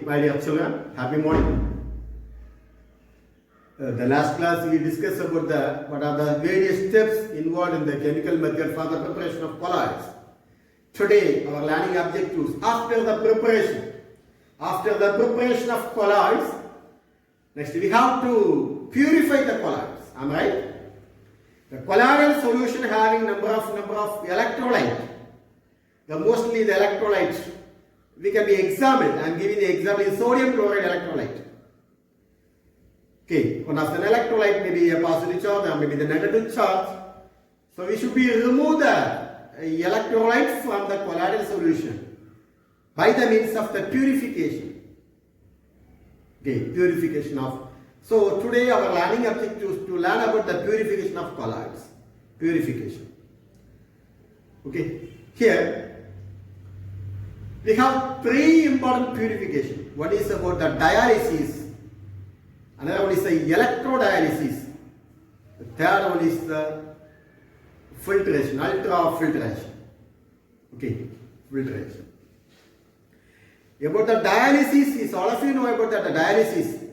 my dear children. Happy morning. The last class we discussed about what are the various steps involved in the chemical method for the preparation of colloids. Today, our learning objectives after the preparation of colloids. Next, we have to purify the colloids. Am I right? The colloidal solution having number of electrolytes. Mostly the electrolytes we can be examined. I am giving the example is sodium chloride electrolyte. Okay, one of the electrolyte may be a positive charge or maybe the negative charge. So we should remove the electrolyte from the colloidal solution by the means of the purification. Okay, purification of. So today our learning objective is to learn about the purification of colloids. Purification. Okay, here we have three important purification. One is about the dialysis, another one is the electrodialysis, the third one is the filtration, ultrafiltration. Okay, filtration. About the dialysis is, all of you know about the dialysis.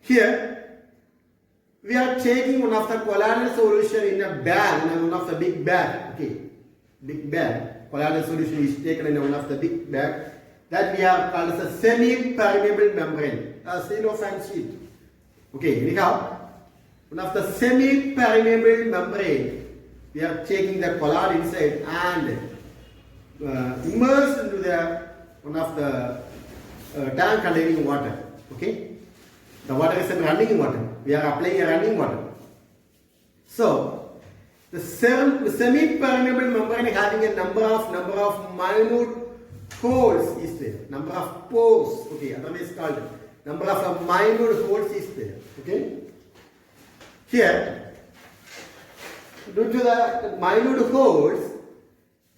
Here we are taking one of the colloidal solution in a bag, in one of the big bag. Okay, big bag. Colloidal solution is taken in one of the big bag that we have called as a semi-permeable membrane, a cellophane sheet. Okay, anyhow, one of the semi-permeable membrane, we are taking the colloid inside and immersed into one of the tank containing water. Okay, the water is a running water. We are applying a running water. So the semi-permeable membrane having a number of minute holes is there. Number of pores, okay, otherwise called number of minute holes is there. Okay. Here, due to the minute holes,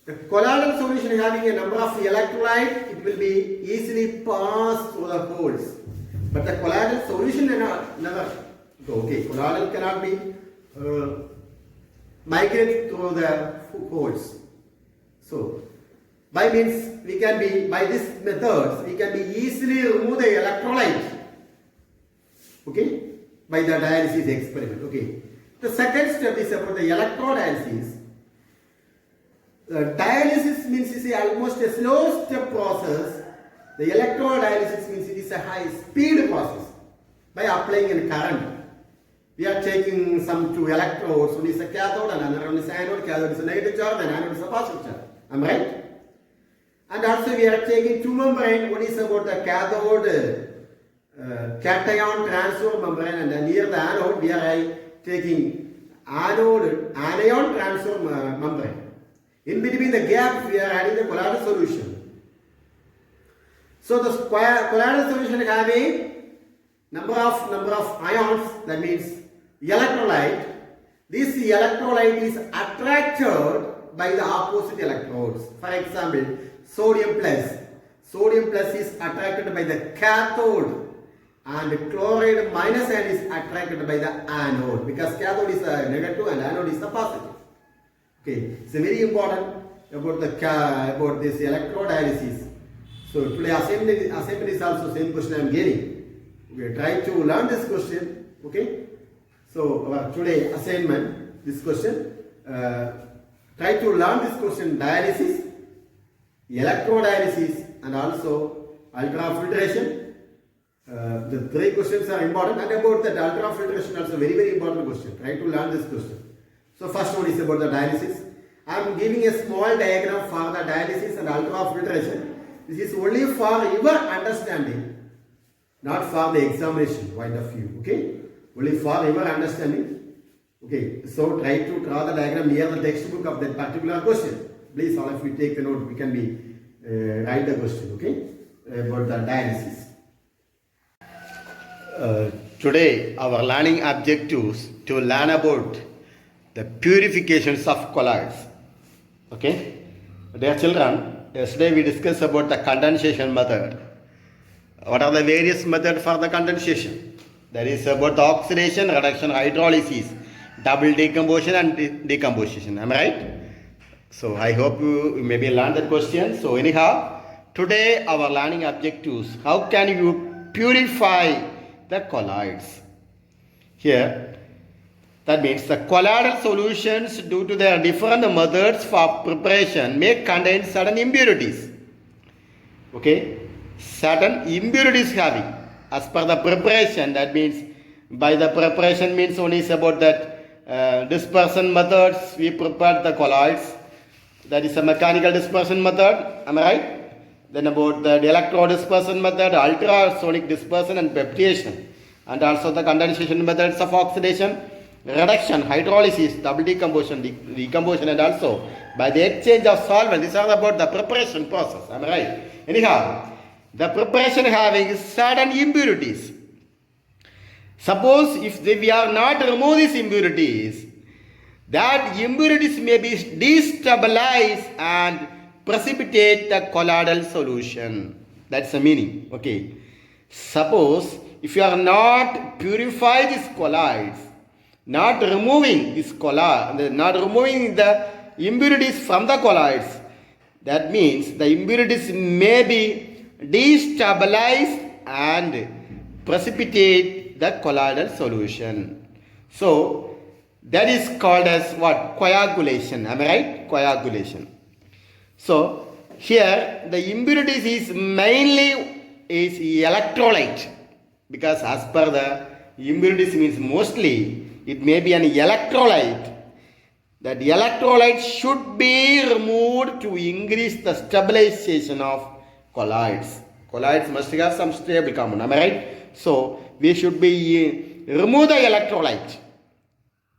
the colloidal solution having a number of electrolytes, it will be easily passed through the holes. But the colloidal solution never go. Okay, colloidal cannot be migrate through the holes. So, by this methods, we can be easily remove the electrolyte. Okay, by the dialysis experiment. Okay, the second step is about the electrodialysis. Dialysis means it is almost a slow step process. The electrodialysis means it is a high speed process by applying a current. We are taking some two electrodes, one is a cathode and another one is anode. Cathode is a negative charge and anode is a positive charge. Am I right? And also we are taking two membrane. One is about the cathode cation transfer membrane, and near the anode we are taking anion transfer membrane. In between the gap we are adding the colloidal solution. So the colloidal solution having number of ions, that means electrolyte. This electrolyte is attracted by the opposite electrodes. For example, sodium plus is attracted by the cathode and chloride minus ion is attracted by the anode, because cathode is a negative and anode is a positive. Okay, it's very important about this electrodialysis. So today assignment is also same question I am getting. Okay, try to learn this question. Okay, so today assignment, this question, try to learn this question: dialysis, electrodialysis, and also ultrafiltration. The three questions are important, and about the ultrafiltration also very important question. Try to learn this question. So first one is about the dialysis. I am giving a small diagram for the dialysis and ultrafiltration. This is only for your understanding, not for the examination point of view. Okay, only for your understanding. Okay, so try to draw the diagram near the textbook of that particular question. Please, all of you take the note. We can write the question. Okay, about the dialysis. Today our learning objectives to learn about the purifications of colloids. Okay, dear children, yesterday we discussed about the condensation method. What are the various methods for the condensation? That is about the oxidation, reduction, hydrolysis, double decomposition and decomposition. Am I right? So I hope you maybe learned that question. So anyhow, today our learning objectives. How can you purify the colloids? Here, that means the colloidal solutions due to their different methods for preparation may contain certain impurities. Okay, certain impurities having as per the preparation. That means by the preparation means only is about that dispersion methods we prepared the colloids. That is a mechanical dispersion method. Am I right? Then about the electro dispersion method, ultrasonic dispersion and peptidation, and also the condensation methods of oxidation, reduction, hydrolysis, double decomposition, decomposition, and also by the exchange of solvent. These are about the preparation process. Am I right? Anyhow, the preparation having certain impurities. Suppose if we are not remove these impurities, that impurities may be destabilized and precipitate the colloidal solution. That's the meaning. Okay. Suppose if you are not purify these colloids, not removing this colloid, not removing the impurities from the colloids, that means the impurities may be destabilized and precipitate the colloidal solution. So that is called as what? Coagulation. Am I right? Coagulation. So here the impurities is mainly is electrolyte, because as per the impurities means mostly it may be an electrolyte. That electrolyte should be removed to increase the stabilization of colloids. Colloids must have some stable compound. Am I right? So we should be remove the electrolyte.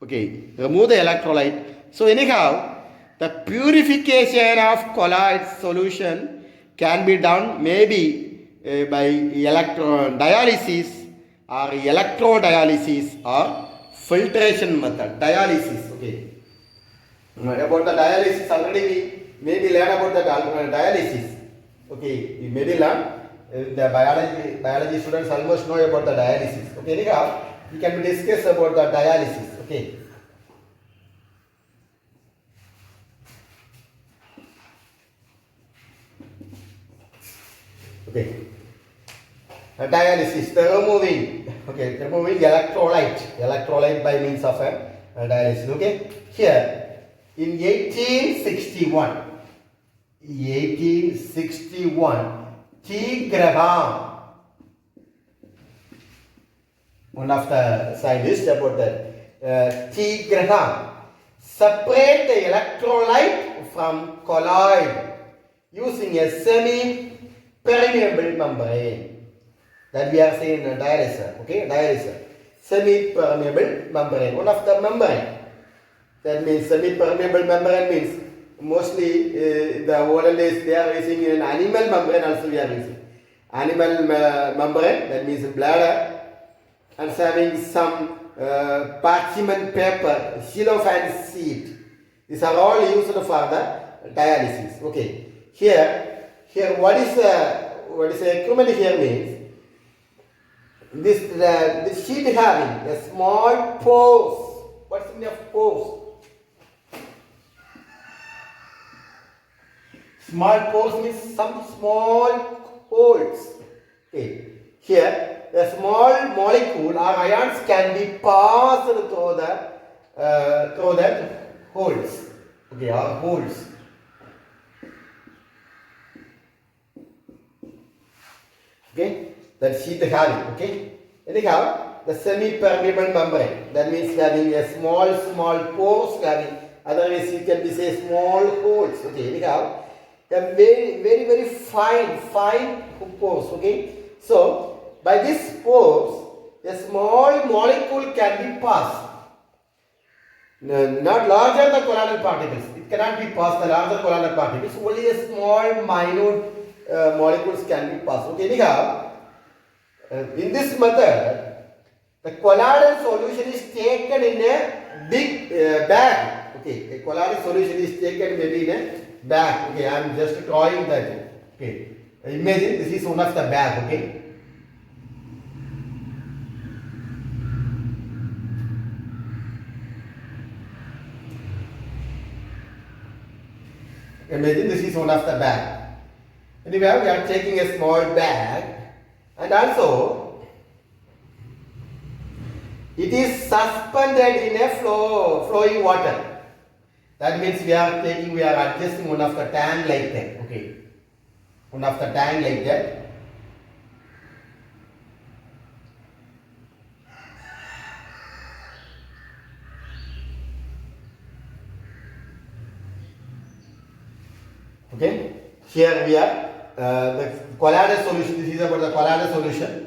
Okay, remove the electrolyte. So anyhow, the purification of colloid solution can be done maybe by dialysis or electrodialysis or filtration method. Dialysis. Okay. About the dialysis already we maybe learn about the dialysis. Okay, we maybe learn. The biology students almost know about the dialysis. Okay, anyhow, we can discuss about the dialysis. Okay. Okay. Dialysis, the removing electrolyte by means of a dialysis. Okay. Here, in 1861, T. Graham, one of the scientists about that, T. Graham, separate the electrolyte from colloid using a semi-permeable membrane. That we are saying a dialyzer. Okay, dialyzer. Semi-permeable membrane. One of the membrane. That means semi-permeable membrane means mostly the olden days they are using an animal membrane also we are using. Animal membrane, that means bladder, and having some parchment paper, cellophane sheet. These are all used for the dialysis. Okay. Here what is the equipment here means this sheet having a small pores. What's the meaning of pores? Small pores means some small holes. Okay. Here, the small molecule or ions can be passed through the holes. Okay, or holes. Okay, that sheet having. Okay. Anyhow, the semi-permeable membrane. That means having a small pores having. Otherwise, you can be say small holes. Okay. Anyhow. A very fine pores. Okay, so by this pores a small molecule can be passed, not larger the colloidal particles. It cannot be passed the larger colloidal particles. Only a small minute molecules can be passed. Okay, anyhow, in this method the colloidal solution is taken in a big bag. Okay, a colloidal solution is taken maybe in a bag. Okay, I am just drawing that. Okay, imagine this is one of the bag. Okay, imagine this is one of the bag. Anyway, we are taking a small bag, and also it is suspended in a flowing water. That means we are adjusting one of the tank like that. Okay, one of the tank like that. Okay, here we are the colloidal solution. This is about the colloidal solution.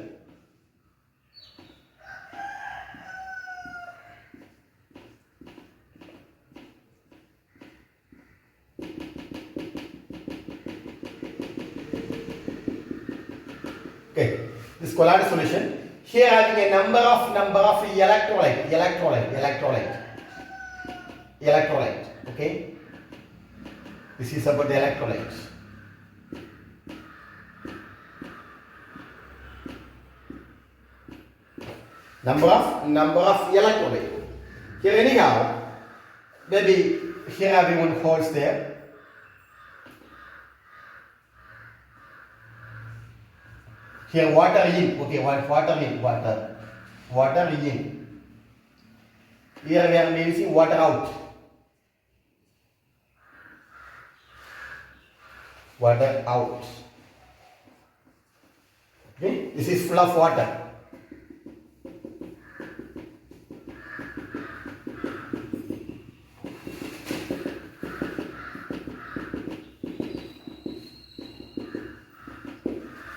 Okay, this colloidal solution. Here having a number of electrolyte. Okay, this is about the electrolytes. Number of electrolyte. Here anyhow, maybe here having one holes there. Here water in, okay, water in. Here we are using water out. Water out. Okay, this is full of water.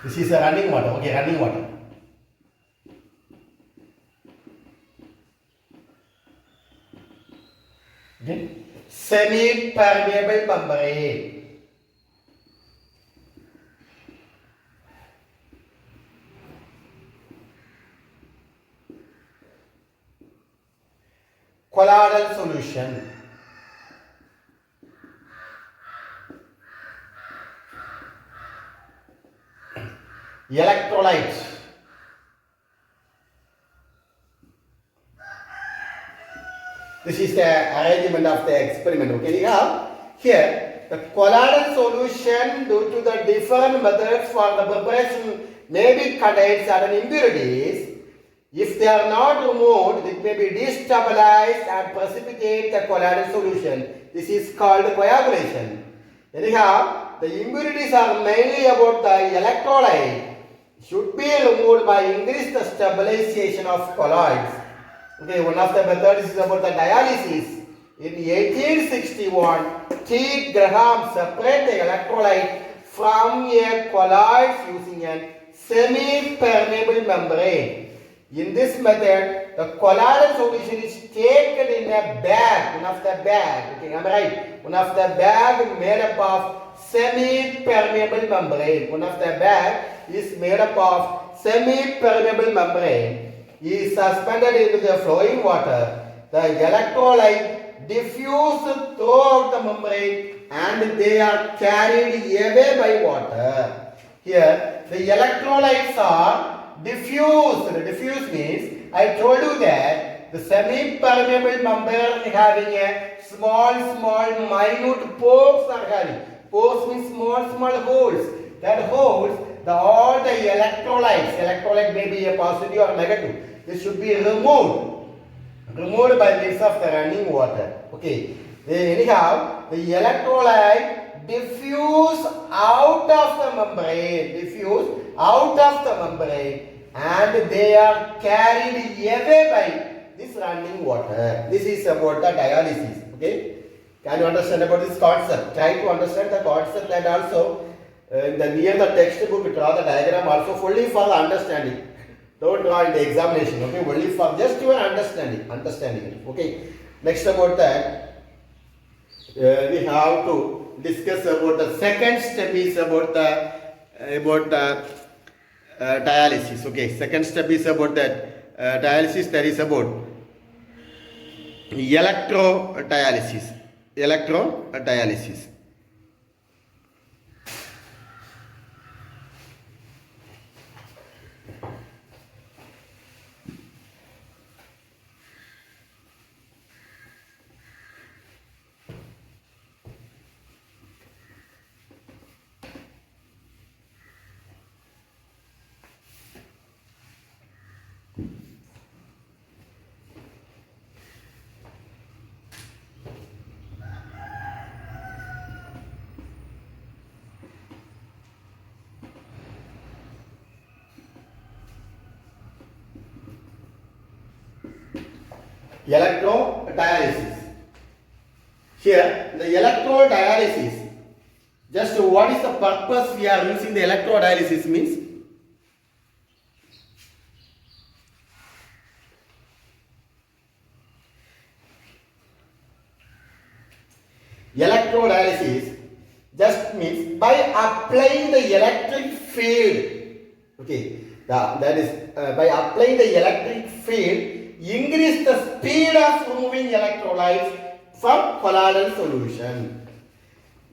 This is a running water, okay, running water. Okay, semi-permeable membrane. Colloidal solution. Electrolytes. This is the arrangement of the experiment. Okay, you have here the colloidal solution due to the different methods for the preparation maybe contain certain impurities. If they are not removed, it may be destabilized and precipitate the colloidal solution. This is called coagulation. Anyhow, the impurities are mainly about the electrolyte. Should be removed by increase the stabilization of colloids. Okay, one of the methods is about the dialysis. In 1861, T. Graham separated the electrolyte from a colloid using a semi-permeable membrane. In this method, the colloidal solution is taken in a bag, one of the bag, okay, am I right? One of the bag made up of semi-permeable membrane. One of the bag is made up of semi-permeable membrane. Is suspended into the flowing water. The electrolyte diffuse throughout the membrane and they are carried away by water. Here, the electrolytes are diffused. Diffuse means, I told you that the semi-permeable membrane having a small, minute pores are having. Pores means small holes. That holes, all the electrolyte may be a positive or negative. This should be removed by means of the running water. Okay. Anyhow, the electrolyte diffuse out of the membrane, and they are carried away by this running water. This is about the dialysis. Okay. Can you understand about this concept? Try to understand the concept, and also near the textbook draw the diagram also fully for the understanding. Don't draw in the examination, okay? Only for just your understanding it, okay? Next about that, we have to discuss about the second step is about the dialysis, okay? Second step is about that dialysis, that is about electrodialysis. electrodialysis. Here, the electrodialysis, just what is the purpose we are using the electrodialysis means? Electrodialysis just means by applying the electric field, okay, that is by applying the electric field, increase the speed of removing electrolytes from colloidal solution.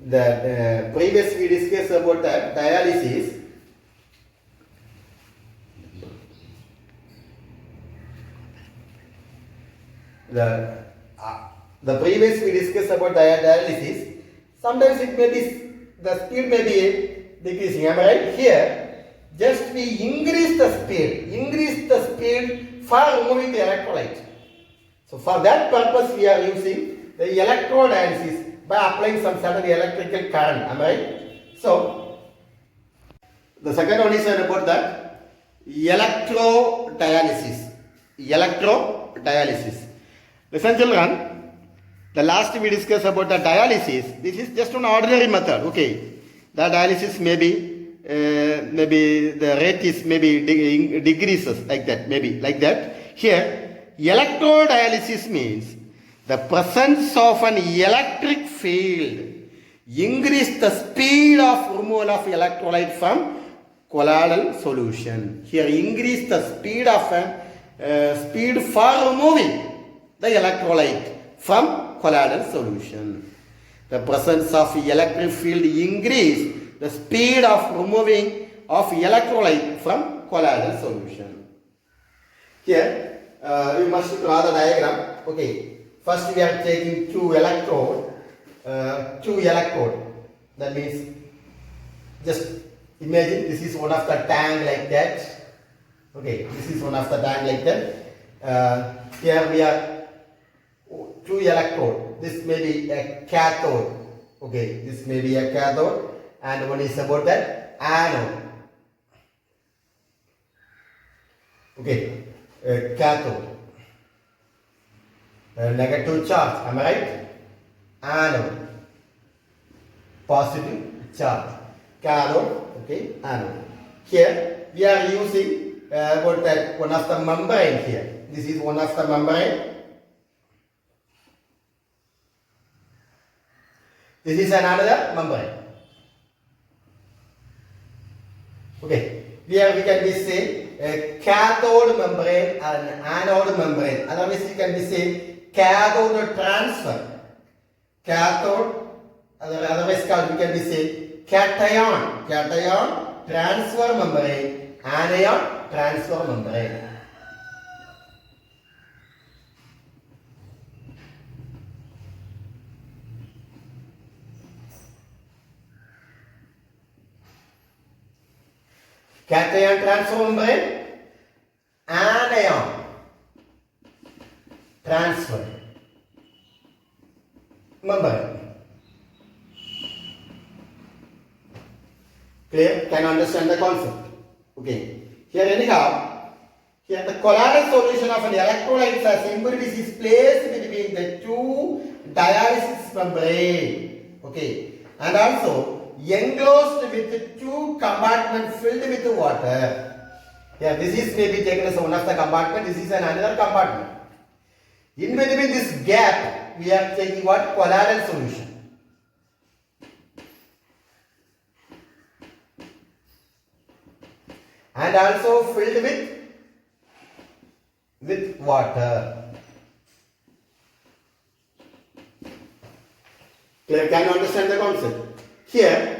The previous we discussed about that dialysis. The previous we discussed about dialysis. Sometimes it may be the speed may be decreasing. Am I right? Here, just we increase the speed for removing the electrolyte. So for that purpose, we are using the electrodialysis by applying some certain electrical current. Am I right? So the second one is about that electrodialysis. Electrodialysis. Listen, children. The last we discussed about the dialysis. This is just an ordinary method. Okay, the dialysis maybe the rate is maybe decreases like that. Maybe like that. Here, electrodialysis means the presence of an electric field increase the speed of removal of electrolyte from colloidal solution. Here, increase the speed of speed for removing the electrolyte from colloidal solution. The presence of electric field increase the speed of removing of electrolyte from colloidal solution. Here, you must draw the diagram. Okay, first we are taking two electrode. That means, just imagine this is one of the tank like that. Okay, this is one of the tank like that. Here we are two electrode. This may be a cathode. Okay, this may be a cathode, and one is about that anode. Okay, a cathode. A negative charge. Am I right? Anode. Positive charge. Cathode. Okay, anode. Here we are using about that one of the membrane here. This is one of the membrane. This is another membrane. Okay, here we can be say a cathode membrane and anode membrane. Otherwise, we can be say cathode transfer. Cathode, otherwise called we can be say cation. Cation transfer membrane, anion transfer membrane. Cation transfer membrane, anion transfer membrane. Clear? Can you understand the concept? Okay. Here anyhow, here the colloidal solution of an electrolyte as impurities is placed between the two dialysis membrane. Okay. And also enclosed with two compartments filled with water. Yeah, this is maybe taken as one of the compartment. This is another compartment. In between this gap, we are taking what? Colloidal solution. And also filled with water. Clear? Can you understand the concept? Here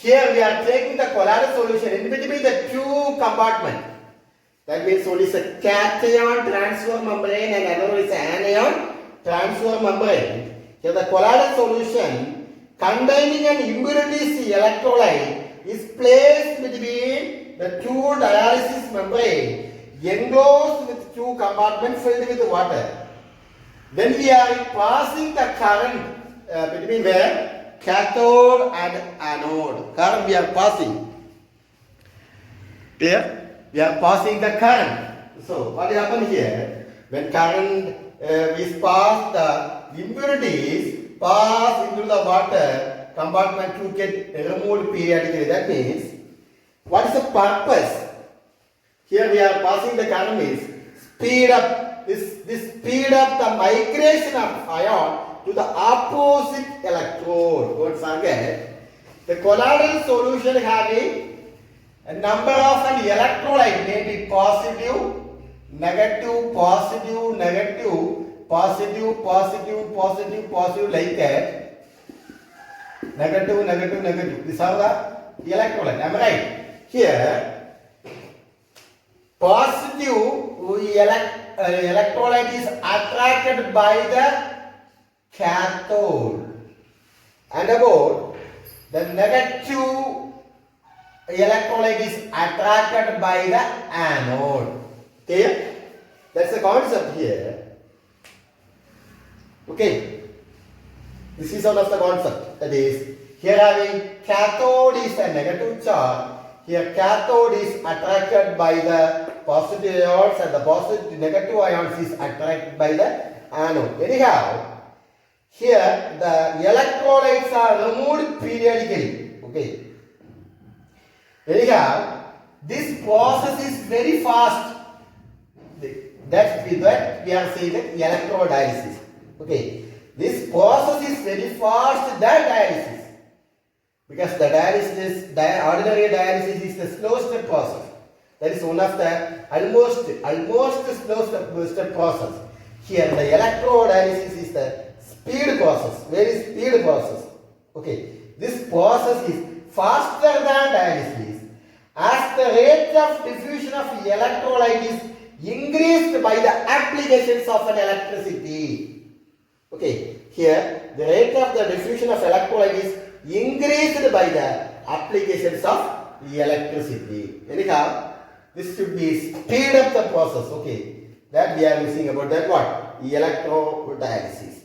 we are taking the colloidal solution in between the two compartments. That means one is a cation transfer membrane and another is an anion transfer membrane. Here the colloidal solution containing an impurities electrolyte is placed between the two dialysis membrane enclosed with two compartments filled with water. Then we are passing the current between where? Cathode and anode. Current we are passing. Clear? We are passing the current. So what happened here? When current we pass the impurities pass into the water compartment to get removed periodically. That means, what is the purpose? Here we are passing the current is speed up this speed up the migration of ion to the opposite electrode. Don't forget, the colloidal solution having a number of an electrolyte may be positive, negative, positive, negative, positive, positive, positive, positive, like that. Negative, negative, negative. These are the electrolyte. Am I right? Here, positive electrolyte is attracted by the cathode, and about the negative electrolyte is attracted by the anode. Okay, that's the concept here. Okay, this is one of the concept. That is, here having cathode is a negative charge. Here cathode is attracted by the positive ions and the positive negative ions is attracted by the anode. Anyhow, here the electrolytes are removed periodically. Okay. Anyhow, this process is very fast. That we are saying that electrodialysis. Okay. This process is very fast than dialysis. Because the ordinary dialysis is the slow step process. That is one of the almost slow step process. Here the electrodialysis is the speed process, very speed process. Okay, this process is faster than dialysis as the rate of diffusion of electrolyte is increased by the applications of an electricity. Okay, here the rate of the diffusion of electrolyte is increased by the applications of electricity. Anyhow, this should be speed up the process. Okay, that we are using about that what? Electrodialysis.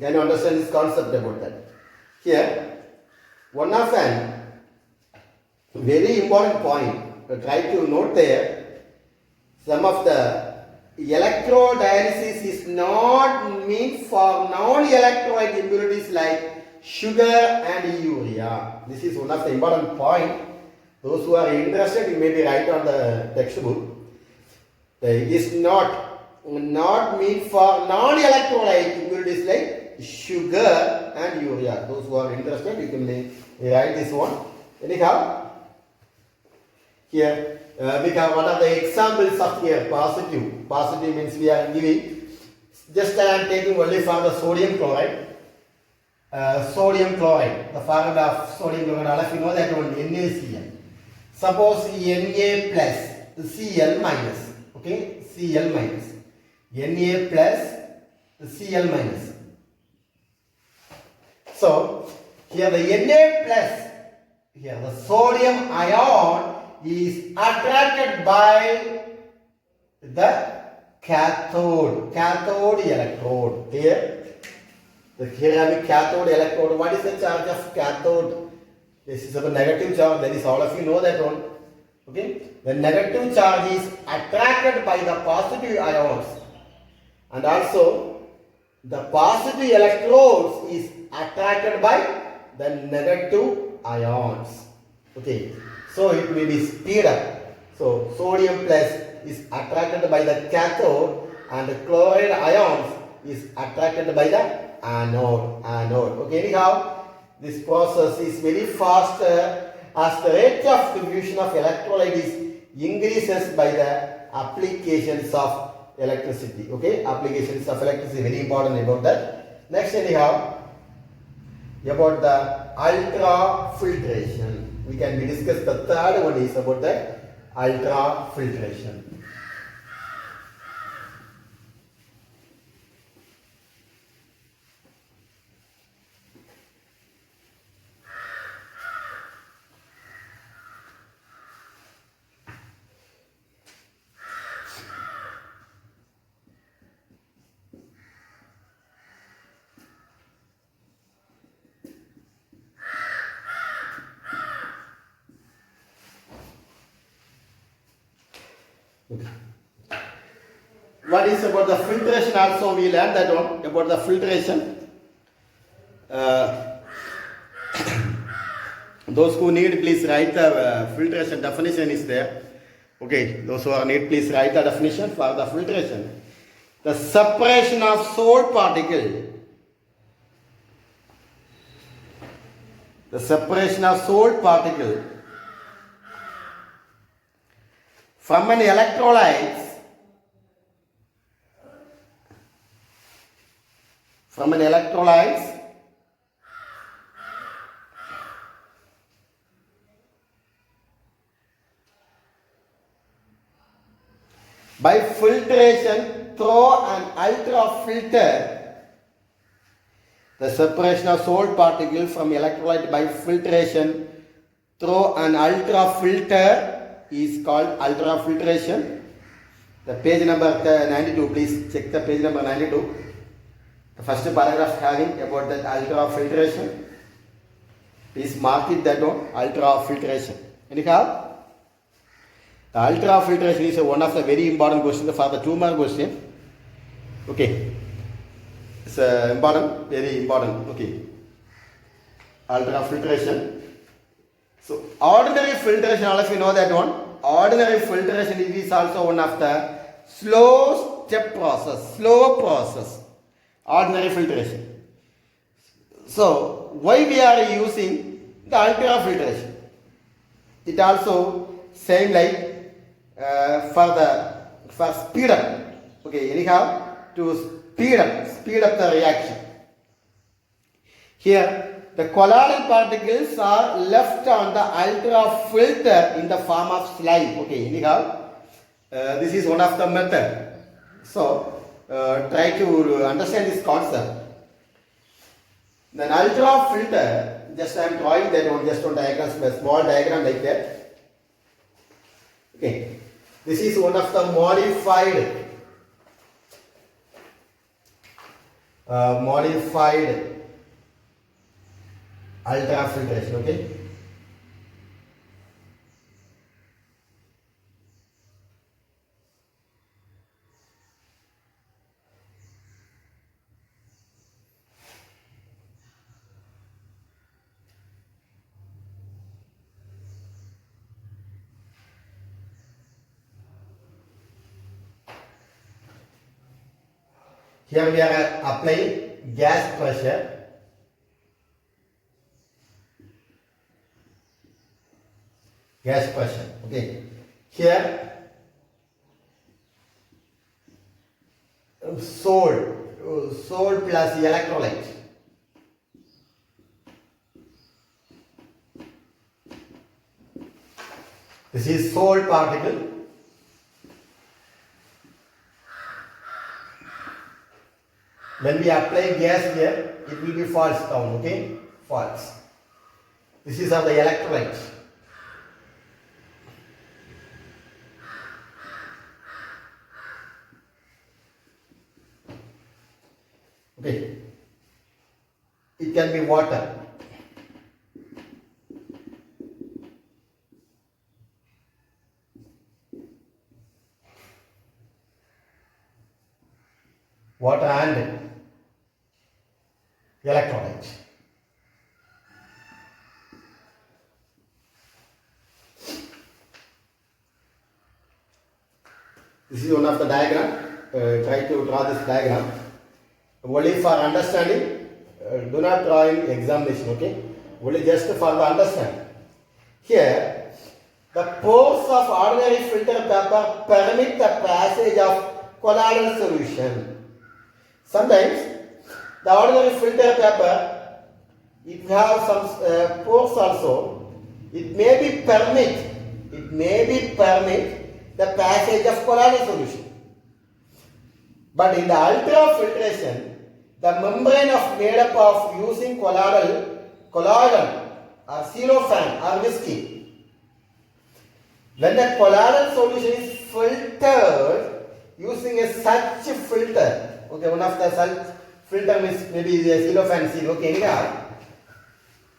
Can you understand this concept about that? Here, one of an very important point to try to note there, some of the electrodialysis is not meant for non-electrolyte impurities like sugar and urea. This is one of the important point. Those who are interested, you maybe write on the textbook. It is not meant for non-electrolyte impurities like sugar and urea. Those who are interested, you can write this one. Anyhow, here we have one of the examples of here positive. Positive means we are giving. Just I am taking only for the sodium chloride. Sodium chloride, the formula of sodium chloride, all of you know that one, NaCl. Suppose Na plus Cl minus, okay, Cl minus, Na plus Cl minus. So, here the Na plus, here the sodium ion is attracted by the cathode electrode. Here, the ceramic cathode electrode. What is the charge of cathode? This is a negative charge. That is, all of you know that one. Okay, the negative charge is attracted by the positive ions, and also the positive electrodes is attracted by the negative ions. Okay, so it may be speed up. So sodium plus is attracted by the cathode, and the chloride ions is attracted by the anode. Okay, anyhow, this process is very faster as the rate of diffusion of electrolyte is increases by the applications of electricity. Okay, applications of electricity, very important about that. Next, anyhow, about the ultrafiltration. We discuss the third one is about the ultrafiltration. what is about the filtration also we learned that one about the filtration. Those who need, please write the filtration definition is there. Okay, those who are need, please write the definition for the filtration. The separation of salt particle. The separation of salt particle from an electrolyte by filtration through an ultrafilter. The separation of salt particle from electrolyte by filtration through an ultrafilter is called ultrafiltration. The page number 92, please check the page number 92. The first paragraph having about that ultrafiltration. Please mark it that one, ultrafiltration. Anyhow, the ultrafiltration is one of the very important questions for the 2-mark question. Okay. It's important, very important. Okay. Ultrafiltration. So, ordinary filtration, all of you know that one. Ordinary filtration is also one of the slow process. Ordinary filtration. So, why we are using the ultrafiltration? It also same like for speed up. Okay, anyhow, to speed up the reaction. Here, the colloidal particles are left on the ultrafilter in the form of slime. Okay, anyhow, this is one of the method. So, try to understand this concept. Then ultrafilter, just I am drawing that one, just one diagram, a small diagram like that. Okay, this is one of the modified ultrafiltration. Okay. Here we are applying gas pressure. Okay. Here salt plus electrolyte. This is salt particle. When we apply gas here, it will be falls down, okay? Falls. This is of the electrolyte. Okay. It can be water. Water and electrolyte. This is one of the diagram. Try to draw this diagram. Only for understanding. Do not draw in examination. Okay. Only just for the understanding. Here, the pores of ordinary filter paper permit the passage of colloidal solution. Sometimes the ordinary filter paper, it have some pores also. It may be permit the passage of colloidal solution. But in the ultrafiltration, the membrane of made up of using colloidal or cellophane or whiskey. When the colloidal solution is filtered using a such filter, okay, one of the such filter means maybe the cellophane seal, okay, anyhow,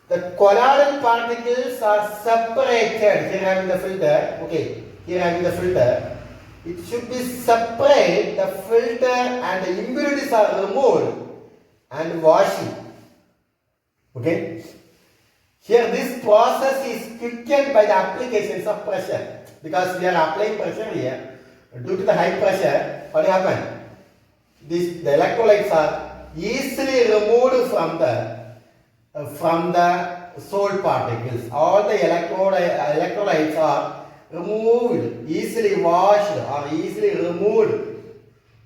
the colloidal particles are separated. Here I am in the filter, okay, here I am in the filter. it should be separate, the filter and the impurities are removed and washing. Okay. Here this process is quickened by the applications of pressure. Because we are applying pressure here. Due to the high pressure, what happened? The electrolytes are easily removed from the salt particles. All the electrolytes are removed, easily washed or easily removed.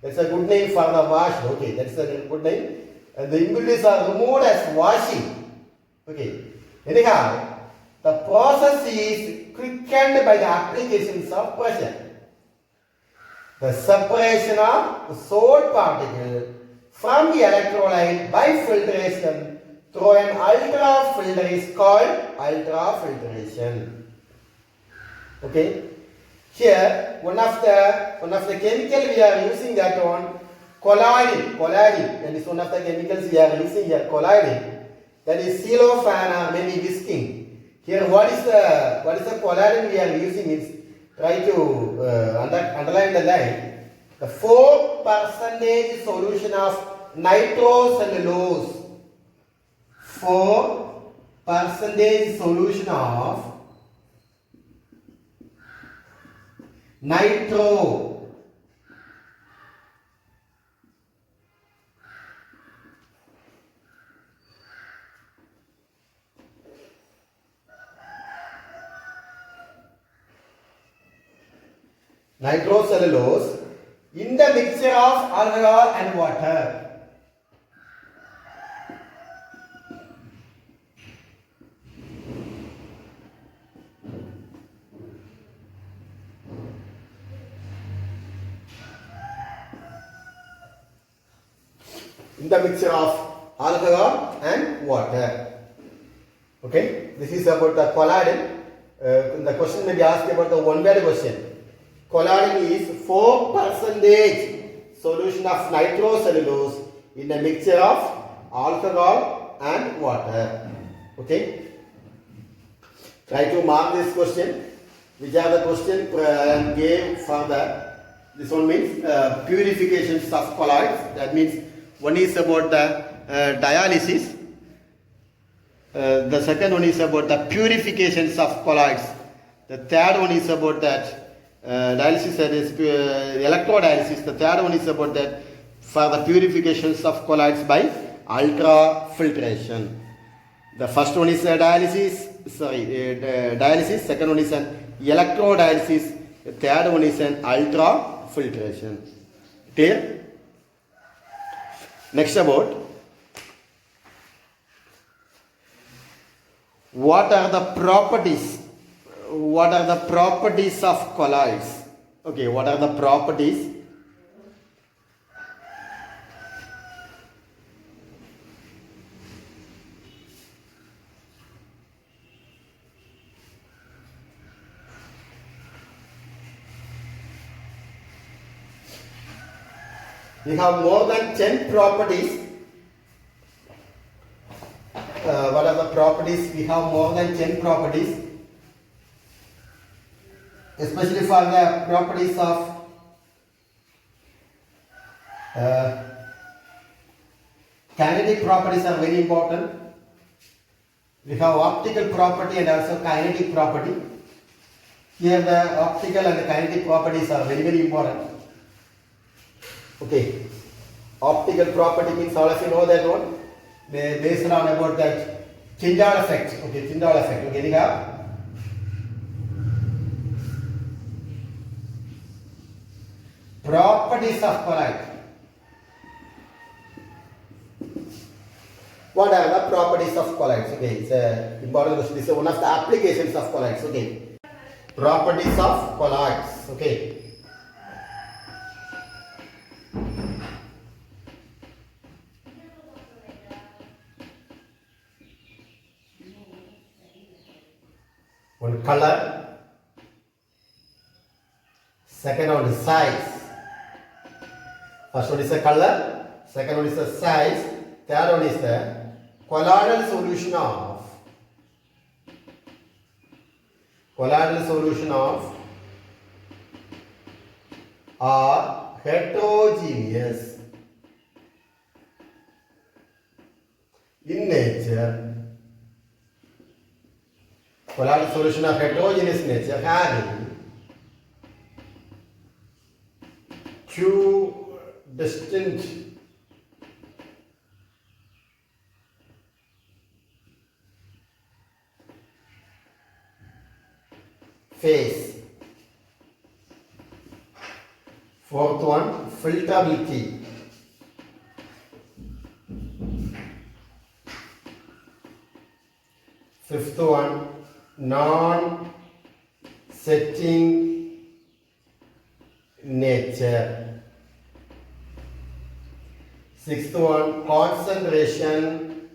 That's a good name for the washed. Okay, that's a good name. And the impurities are removed as washing. Okay. Anyhow, the process is quickened by the applications of pressure. The separation of the salt particle from the electrolyte by filtration through an ultrafilter is called ultrafiltration. Okay. Here, one of the chemical we are using that one, colliding. That is one of the chemicals we are using here, colliding. That is cellophane or maybe whisking. Here, what is the colliding we are using? Is try to underline the line. The 4% solution of nitrocellulose. 4% solution of nitro. Nitrocellulose in the mixture of alcohol and water. In the mixture of alcohol and water. Okay, this is about the colliding. The question may be asked about the one-word question. Colliding is 4% solution of nitrocellulose in a mixture of alcohol and water. Okay. Try to mark this question. Which are the question I gave for the. This one means purifications of colloids. That means one is about the dialysis. The second one is about the purifications of colloids. The third one is about that. Dialysis, that is electrodialysis. The third one is about that for the purifications of colloids by ultrafiltration. The first one is dialysis. Dialysis. Second one is an electrodialysis. The third one is an ultrafiltration. Clear? Next about what are the properties? What are the properties of colloids? Okay, what are the properties? We have more than 10 properties. What are the properties? We have more than 10 properties. Especially for the properties of kinetic properties are very important. We have optical property and also kinetic property. Here the optical and the kinetic properties are very, very important. Okay. Optical property means all of you know that one. Based on about that Tyndall effect. Okay, Tyndall effect. Okay, we have properties of colloid. What are the properties of colloids? Okay, it's an important question. This is one of the applications of colloids. Okay, properties of colloids. Okay. One color. Second one is size. First one is the color, second one is the size, third one is the colloidal solution of are heterogeneous in nature. Colloidal solution of heterogeneous nature having two distinct phase. Fourth one, filterability. Fifth one, non-setting nature. Sixth one, concentration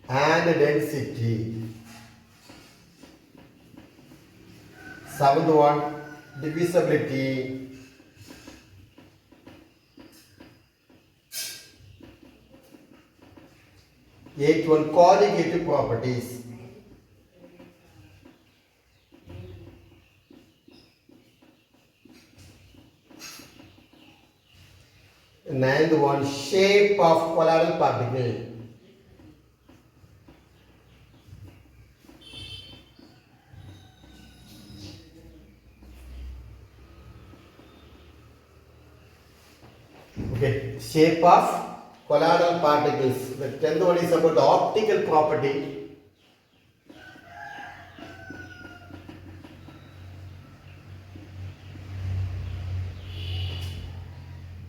and density. Seventh one, divisibility. Eighth one, conjugative properties. Ninth one, shape of colloidal particle. Okay, shape of colloidal particles. The 10th one is about the optical property.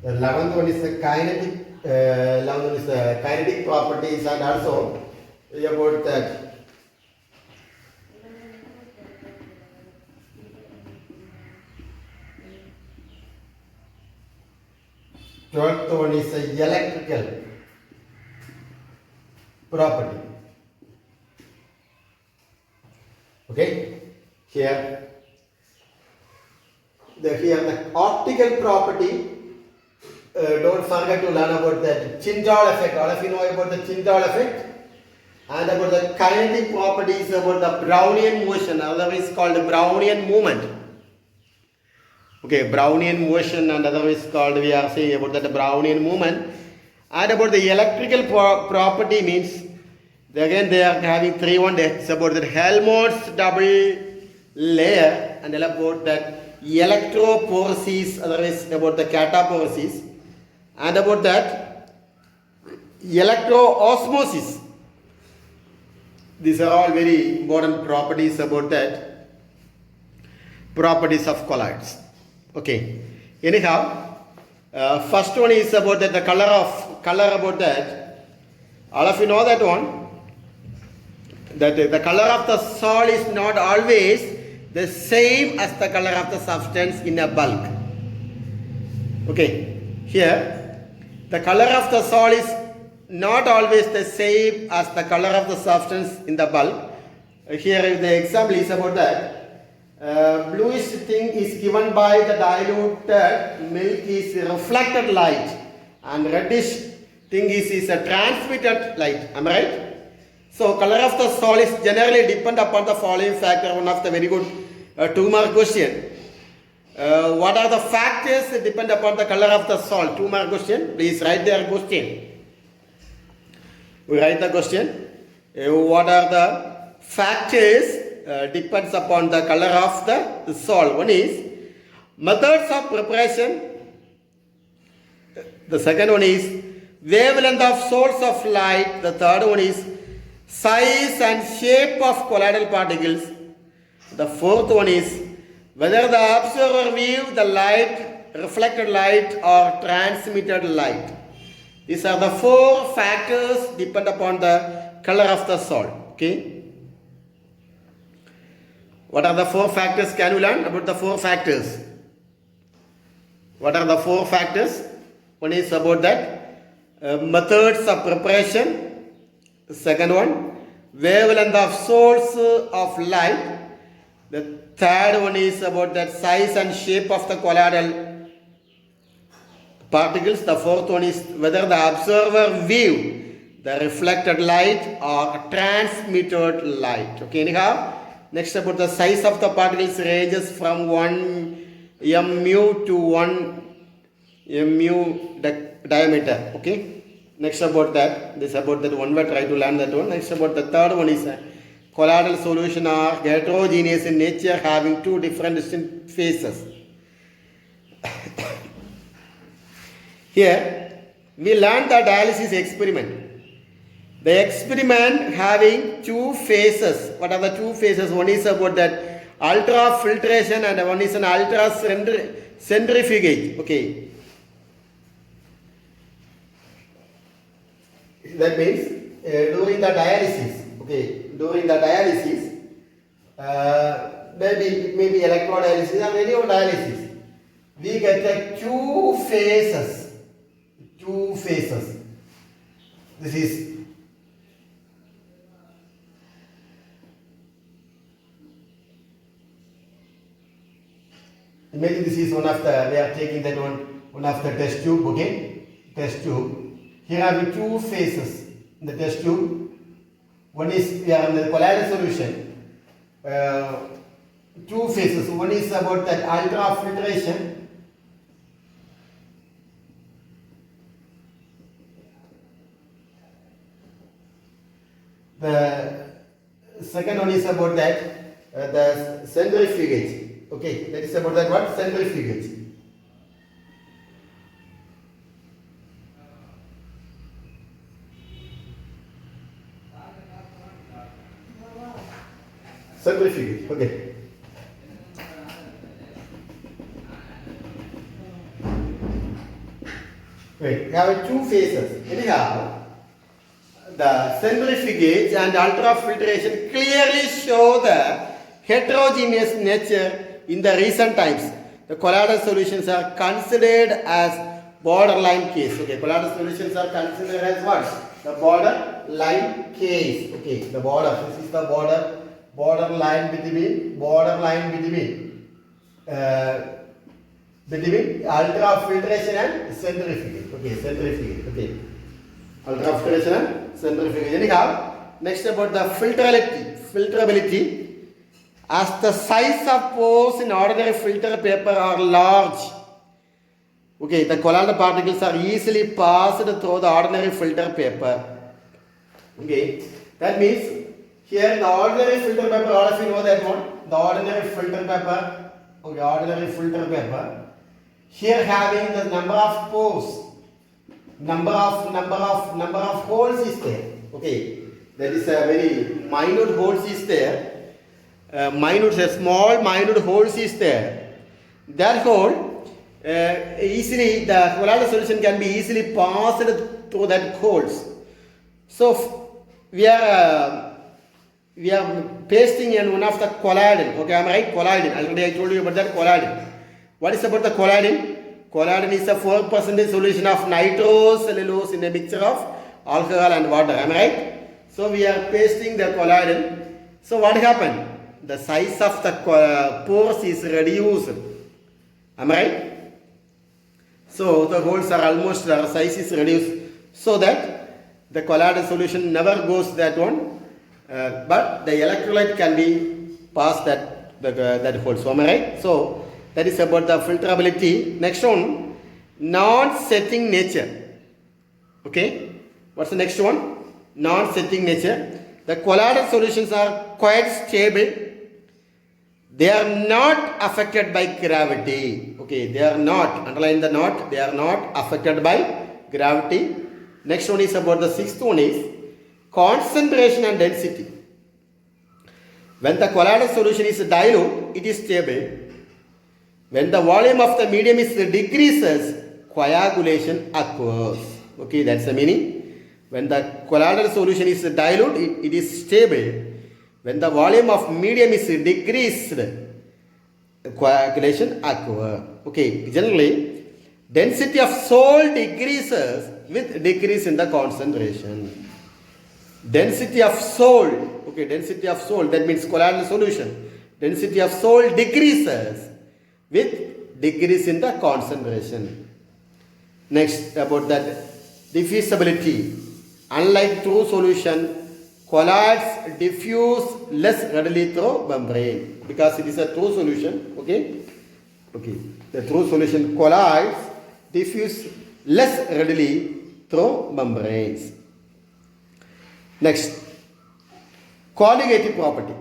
The 11th one is the kinetic properties, and also about that. 12th one is the electrical property. Okay, here the optical property. Don't forget to learn about that Tyndall effect. All of you know about the Tyndall effect, and about the kinetic properties about the Brownian motion, otherwise called the Brownian movement. Okay, Brownian motion, and otherwise called, we are saying about that Brownian movement. And about the electrical property means, again they are having three one day. It's about that Helmholtz double layer, and about that electrophoresis, otherwise about the cataphoresis, and about that electroosmosis. These are all very important properties about that properties of colloids. Okay, anyhow, first one is about that, the color about that. All of you know that one, that the color of the sol is not always the same as the color of the substance in a bulk. Okay, here the color of the sol is not always the same as the color of the substance in the bulk. Here the example is about that. Bluish thing is given by the diluted milk is reflected light, and reddish thing is a transmitted light. Am I right? So color of the sol is generally depend upon the following factor. One of the very good 2-mark question. What are the factors that depend upon the color of the sol? 2-mark question. Please write their question. We write the question. What are the factors depends upon the color of the sol? One is methods of preparation. The second one is wavelength of source of light. The third one is size and shape of colloidal particles. The fourth one is whether the observer view the light, reflected light or transmitted light. These are the 4 factors depend upon the color of the sol. Okay. What are the 4 factors? Can you learn about the 4 factors? What are the 4 factors? One is about that methods of preparation. The second one, wavelength of source of light. The third one is about that size and shape of the colloidal particles. The fourth one is whether the observer view the reflected light or transmitted light. Okay, anyhow. Next about the size of the particles ranges from 1 mu to 1 mu diameter. Okay. Next about that, this about that one. We try to learn that one. Next about the third one is colloidal solution are heterogeneous in nature, having two different distinct phases. Here we learned the dialysis experiment. The experiment having two phases. What are the two phases? One is about that ultrafiltration and one is an centrifugate. Okay. That means during the dialysis. Okay. During the dialysis, maybe it may be electrodialysis or any other dialysis. We get two phases. Two phases. This is imagine this is one of the, we are taking that one of the test tube, okay? Test tube. Here are the two phases in the test tube. One is, we are in the colloidal solution. Two phases. One is about that ultrafiltration. The second one is about that the centrifugate. Okay, that is about that what? Centrifugate. Centrifugate. Okay. Wait, we have two phases. Anyhow, the centrifugate and ultrafiltration clearly show the heterogeneous nature in the recent times. The colloidal solutions are considered as borderline case. Okay, colloidal solutions are considered as what? The borderline case. Okay, the border. This is the borderline between ultrafiltration and centrifugate. Okay, centrifugate. Okay, ultrafiltration and centrifugate. Anyhow, next about the filterability. As the size of pores in ordinary filter paper are large, okay, the colloidal particles are easily passed through the ordinary filter paper. Okay, that means here in the ordinary filter paper, all of you know that one. The ordinary filter paper. Okay, ordinary filter paper. Here having the number of pores, number of holes is there. Okay, that is a very minute holes is there. Small minute holes is there. That hole easily, the colloidal solution can be easily passed through that holes. So we are pasting in one of the colloidin. Okay, am I right? Colloidin. Already I told you about that colloidin. What is about the colloidin? Colloidin is a 4% solution of nitrocellulose in a mixture of alcohol and water. Am I right? So we are pasting the colloidin. So what happened? The size of the pores is reduced. Am I right? So the holes are almost, the size is reduced, so that the colloidal solution never goes that one, but the electrolyte can be passed that hole. So am I right? So that is about the filterability. Next one, non-setting nature. Okay, what's the next one? Non-setting nature. The colloidal solutions are quite stable. They are not affected by gravity. Okay, they are not, underline the not, they are not affected by gravity. Next one is about the sixth one is concentration and density. When the colloidal solution is dilute, it is stable. When the volume of the medium is decreases, coagulation occurs. Okay, that's the meaning. When the colloidal solution is dilute, it is stable. When the volume of medium is decreased, coagulation occurs. Okay, generally, density of salt decreases with decrease in the concentration. Density of salt, okay, density of salt, that means colloidal solution. Density of salt decreases with decrease in the concentration. Next, about that diffusibility. Unlike true solution, colloids diffuse less readily through membrane because it is a true solution. Okay. The true solution colloids diffuse less readily through membranes. Next, colligative property.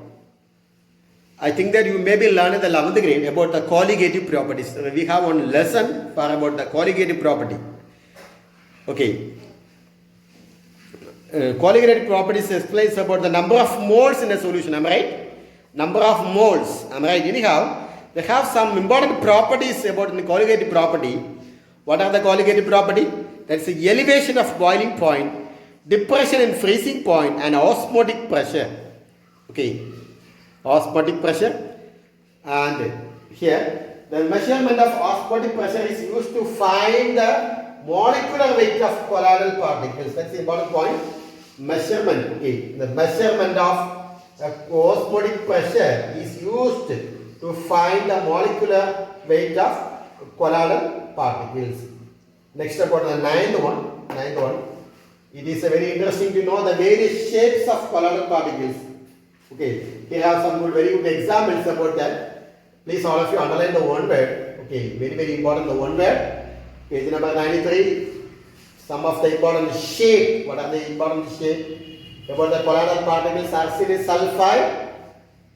I think that you may be learning the 11th grade about the colligative properties. We have one lesson for about the colligative property. Okay. Colligative properties explains about the number of moles in a solution. Am I right? Number of moles. Am I right? Anyhow, they have some important properties about the colligative property. What are the colligative property? That's the elevation of boiling point, depression in freezing point, and osmotic pressure. Okay. Osmotic pressure, and here the measurement of osmotic pressure is used to find the molecular weight of colloidal particles. That's the important point. Measurement. Okay, the measurement of osmotic pressure is used to find the molecular weight of colloidal particles. Next, about the ninth one. It is very interesting to know the various shapes of colloidal particles. Okay, here have some very good examples about that. Please all of you underline the one word. Okay, very important the one word. Page number 93. Some of the important shape. What are the important shape? About the colloidal particles, arsenic sulfide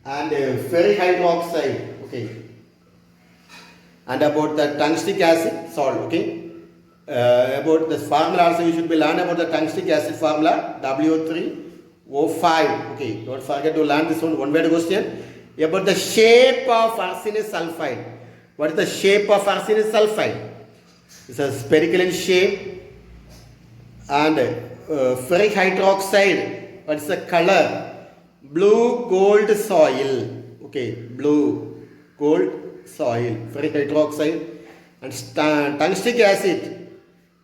and ferric hydroxide. Okay. And about the tungstic acid salt. Okay. About this formula also you should be learn about the tungstic acid formula WO3O5. Okay, don't forget to learn this one word question. About the shape of arsenic sulfide. What is the shape of arsenic sulfide? It's a spherical in shape. And ferric hydroxide. What is the color? Blue gold soil. Okay, blue gold soil. Ferric hydroxide. And tungstic acid.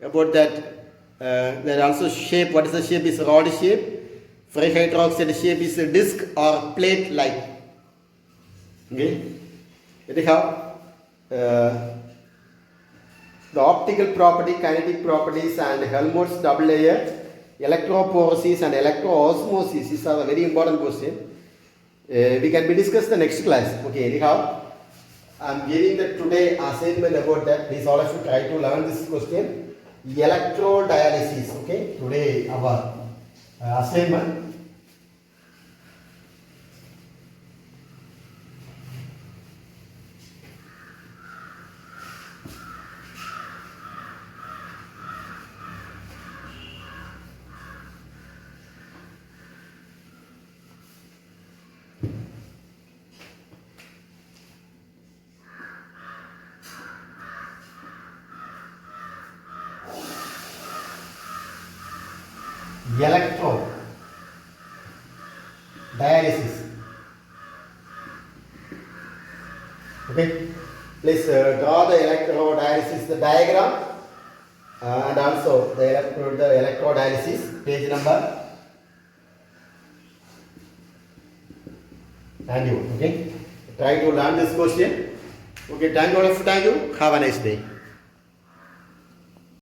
About that, there also shape. What is the shape? Is rod shape. Ferric hydroxide shape is a disc or plate like. Okay. Anyhow, the optical property, kinetic properties, and Helmholtz double layer, electrophoresis and electroosmosis. These are a very important question. We can be discussed the next class. Okay. Anyhow, I am giving the today assignment about that. Please all of you try to learn this question. Electrodialysis. Okay. Today our assignment. Electrodialysis. Okay, please draw the electrodialysis the diagram and also the electrodialysis page number. Thank you. Okay, try to learn this question. Okay, thank you. Have a nice day.